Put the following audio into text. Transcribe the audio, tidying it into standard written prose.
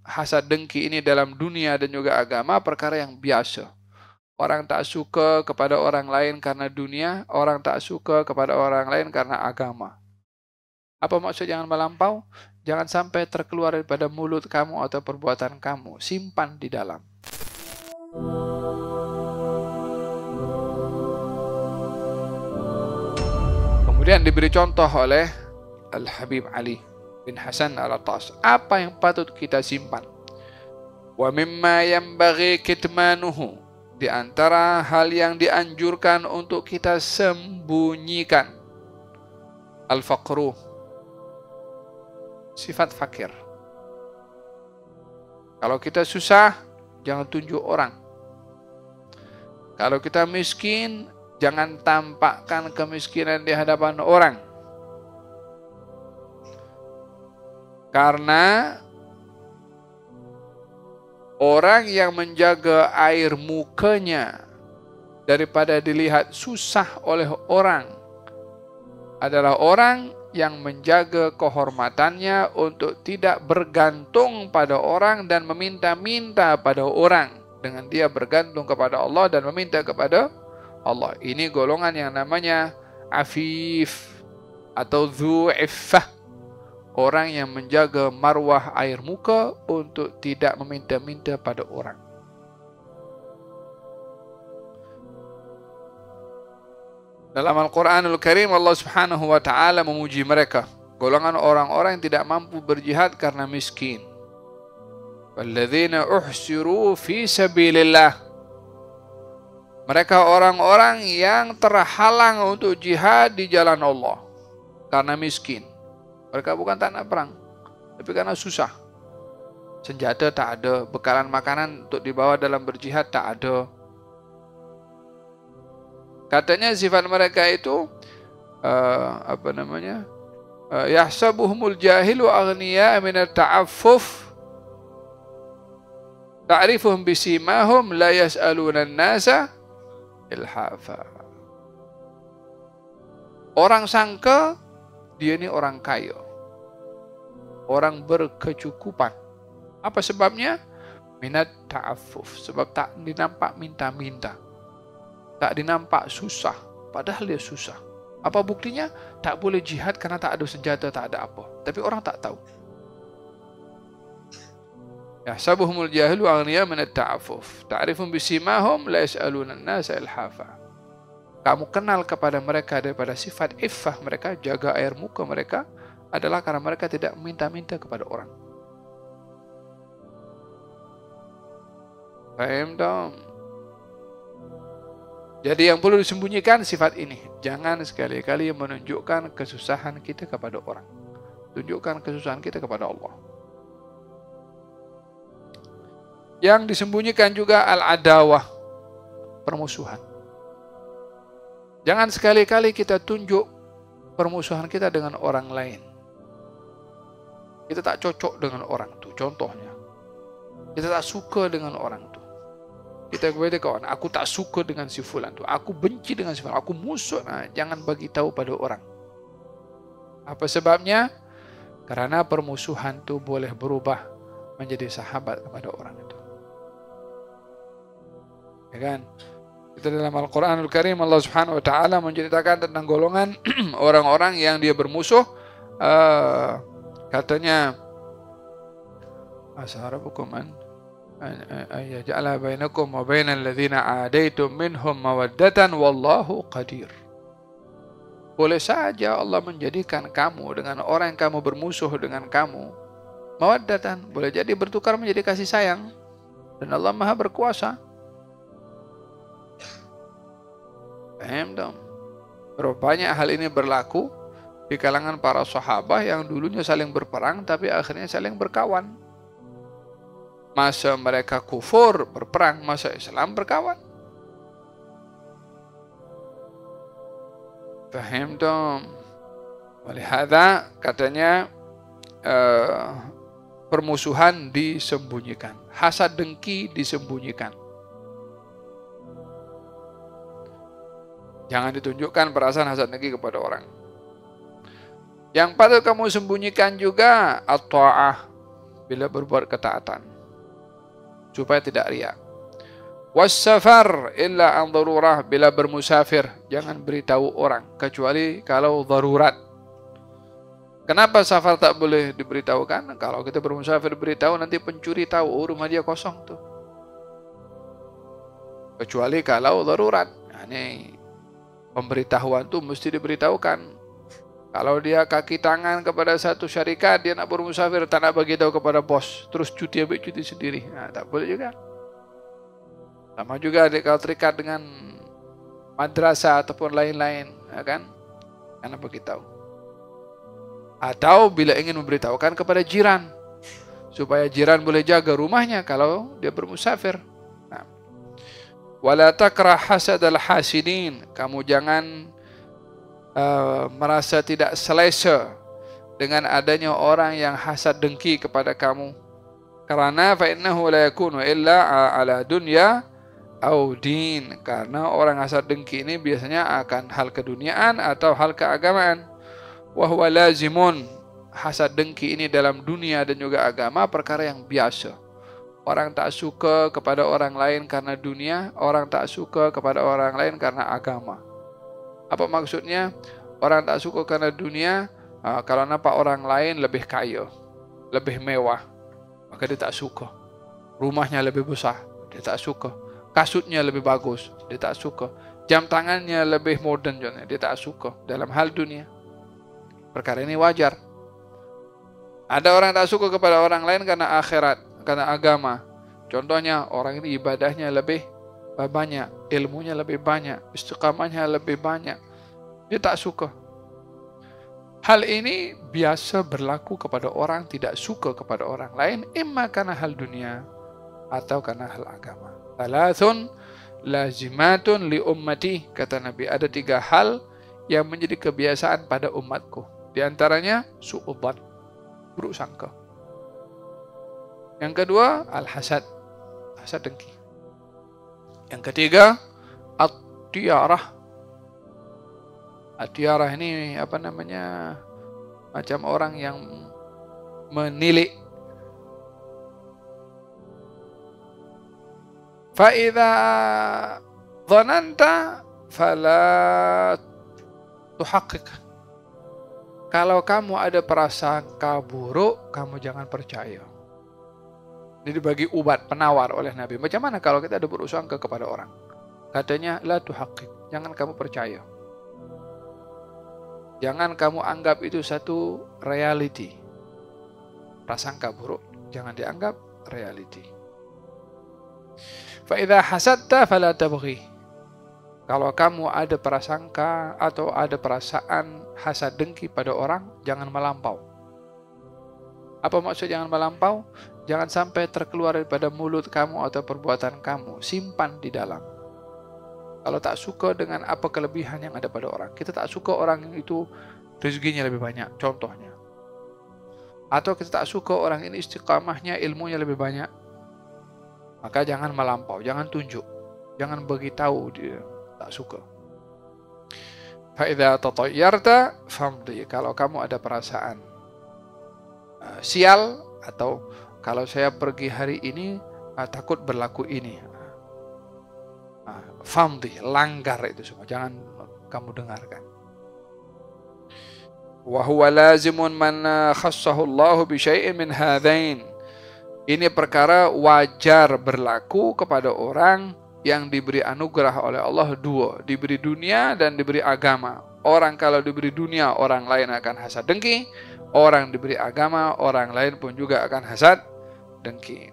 hasad dengki ini dalam dunia dan juga agama perkara yang biasa. Orang tak suka kepada orang lain karena dunia, orang tak suka kepada orang lain karena agama. Apa maksud jangan melampau? Jangan sampai terkeluar daripada mulut kamu atau perbuatan kamu. Simpan di dalam. Kemudian diberi contoh oleh Al-Habib Ali bin Hasan Al-Attas. Apa yang patut kita simpan? Wa mimma yanbaghi kitmanuhu. Di antara hal yang dianjurkan untuk kita sembunyikan. Al-faqru. Sifat fakir. Kalau kita susah, jangan tunjuk orang. Kalau kita miskin, jangan tampakkan kemiskinan di hadapan orang. Karena orang yang menjaga air mukanya daripada dilihat susah oleh orang adalah orang yang menjaga kehormatannya untuk tidak bergantung pada orang dan meminta-minta pada orang. Dengan dia bergantung kepada Allah dan meminta kepada Allah. Ini golongan yang namanya afif atau dzu'iffah. Orang yang menjaga marwah air muka untuk tidak meminta-minta pada orang. Dalam Al-Quranul Karim Allah Subhanahu wa ta'ala memuji mereka. Golongan orang-orang yang tidak mampu berjihad karena miskin. Walladzina uhsiru fi sabilillah. Mereka orang-orang yang terhalang untuk jihad di jalan Allah karena miskin. Mereka bukan tak nak perang, tapi karena susah. Senjata tak ada, bekalan makanan untuk dibawa dalam berjihad tak ada. Katanya sifat mereka itu yahsabuhumul jahilu aghniya min at-ta'affuf. Ta'rifuhum bisimahum la yas'aluna an-nasa ilhafa. Orang sangka dia ini orang kaya, orang berkecukupan. Apa sebabnya? Minat ta'affuf, sebab tak dinampak minta-minta, tak dinampak susah, padahal dia susah. Apa buktinya? Tak boleh jihad karena tak ada senjata, tak ada apa. Tapi orang tak tahu. Yahsabuhumul jahilu aghniya min at-ta'affuf. Ta'rifum bisimahum la yas'aluna an-nasa ilhafa. Kamu kenal kepada mereka daripada sifat iffah mereka, jaga air muka mereka adalah karena mereka tidak minta-minta kepada orang. Paham dong? Jadi yang perlu disembunyikan sifat ini. Jangan sekali-kali menunjukkan kesusahan kita kepada orang. Tunjukkan kesusahan kita kepada Allah. Yang disembunyikan juga al-adawah, permusuhan. Jangan sekali-kali kita tunjuk permusuhan kita dengan orang lain. Kita tak cocok dengan orang itu, contohnya. Kita tak suka dengan orang itu. Kita kepada kawan, aku tak suka dengan si fulan itu, aku benci dengan si fulan, aku musuh. Nah, jangan bagi tahu pada orang. Apa sebabnya? Karena permusuhan itu boleh berubah menjadi sahabat kepada orang itu. Ya kan? Kita dalam Al-Quranul Karim Allah Subhanahu Wa Taala menceritakan tentang golongan orang-orang yang dia bermusuh. Katanya, asarabukum an yaj'ala bainakum wa bainal ladzina adaitum minhum mawaddatan wallahu qadir. Boleh saja Allah menjadikan kamu dengan orang yang kamu bermusuh dengan kamu mawaddatan, boleh jadi bertukar menjadi kasih sayang, dan Allah Maha berkuasa. Paham dong? Banyak hal ini berlaku di kalangan para sahabat yang dulunya saling berperang tapi akhirnya saling berkawan. Masa mereka kufur berperang, masa Islam berkawan. Paham dong? Walihada katanya permusuhan disembunyikan, hasad dengki disembunyikan. Jangan ditunjukkan perasaan hasad dengki kepada orang. Yang patut kamu sembunyikan juga at-ta'ah, bila berbuat ketaatan, supaya tidak riya. Was-safar illa an darurah, bila bermusafir jangan beritahu orang kecuali kalau darurat. Kenapa safar tak boleh diberitahukan? Kalau kita bermusafir beritahu, nanti pencuri tahu, oh, rumah dia kosong tuh. Kecuali kalau darurat. Nah, ini pemberitahuan tuh mesti diberitahukan. Kalau dia kaki tangan kepada satu syarikat, dia nak bermusafir, tak nak bagi tahu kepada bos, terus cuti ambil cuti sendiri, nah, tak boleh juga. Sama juga kalau terikat dengan madrasah ataupun lain-lain, ya kan? Karena beritahu. Atau bila ingin memberitahukan kepada jiran, supaya jiran boleh jaga rumahnya kalau dia bermusafir. Nah. Wala takrah hasadal hasidin, kamu jangan merasa tidak selesa dengan adanya orang yang hasad dengki kepada kamu. Karena fa innahu la yakunu illa ala dunya au din, karena orang hasad dengki ini biasanya akan hal keduniaan atau hal keagamaan. Wa huwa lazimun, hasad dengki ini dalam dunia dan juga agama perkara yang biasa. Orang tak suka kepada orang lain karena dunia, orang tak suka kepada orang lain karena agama. Apa maksudnya? Orang tak suka karena dunia, kalau nampak orang lain lebih kaya, lebih mewah, maka dia tak suka. Rumahnya lebih besar, dia tak suka. Kasutnya lebih bagus, dia tak suka. Jam tangannya lebih modern, dia tak suka dalam hal dunia. Perkara ini wajar. Ada orang tak suka kepada orang lain karena akhirat, karena agama. Contohnya, orang ini ibadahnya lebih banyak, ilmunya lebih banyak, istiqamahnya lebih banyak. Dia tak suka. Hal ini biasa berlaku kepada orang tidak suka kepada orang lain, imma karena hal dunia atau karena hal agama. Thalathun lazimatun li ummati, kata Nabi, ada 3 hal yang menjadi kebiasaan pada umatku. Di antaranya su'udzan, buruk sangka. Yang kedua, al-hasad, hasad dengki. Yang ketiga, at-tiyarah. At-tiyarah ini apa namanya? Macam orang yang menilik. Fa idza dhananta fala tuhaqqiq. Kalau kamu ada prasangka buruk, kamu jangan percaya. Ini dibagi ubat, penawar oleh Nabi. Macam mana kalau kita ada bersangka kepada orang? Katanya, la tuhaqqiq, jangan kamu percaya. Jangan kamu anggap itu satu reality. Prasangka buruk, jangan dianggap reality. Fa idza hasadta fala tabghi. Kalau kamu ada prasangka atau ada perasaan hasad dengki pada orang, jangan melampau. Apa maksud jangan melampau? Jangan sampai terkeluar daripada mulut kamu atau perbuatan kamu. Simpan di dalam. Kalau tak suka dengan apa kelebihan yang ada pada orang, kita tak suka orang itu rezekinya lebih banyak, contohnya. Atau kita tak suka orang ini istiqamahnya, ilmunya lebih banyak, maka jangan melampau, jangan tunjuk, jangan beritahu dia tak suka. Fa idza tatayyarta famdi, kalau kamu ada perasaan sial, atau kalau saya pergi hari ini takut berlaku ini, famdi, langgar itu semua, jangan kamu dengarkan. Wa huwa lazimun man khassahu Allah bi syai'in min hadain. Ini perkara wajar berlaku kepada orang yang diberi anugerah oleh Allah 2, diberi dunia dan diberi agama. Orang kalau diberi dunia, orang lain akan hasad dengki. Orang diberi agama, orang lain pun juga akan hasad dengki.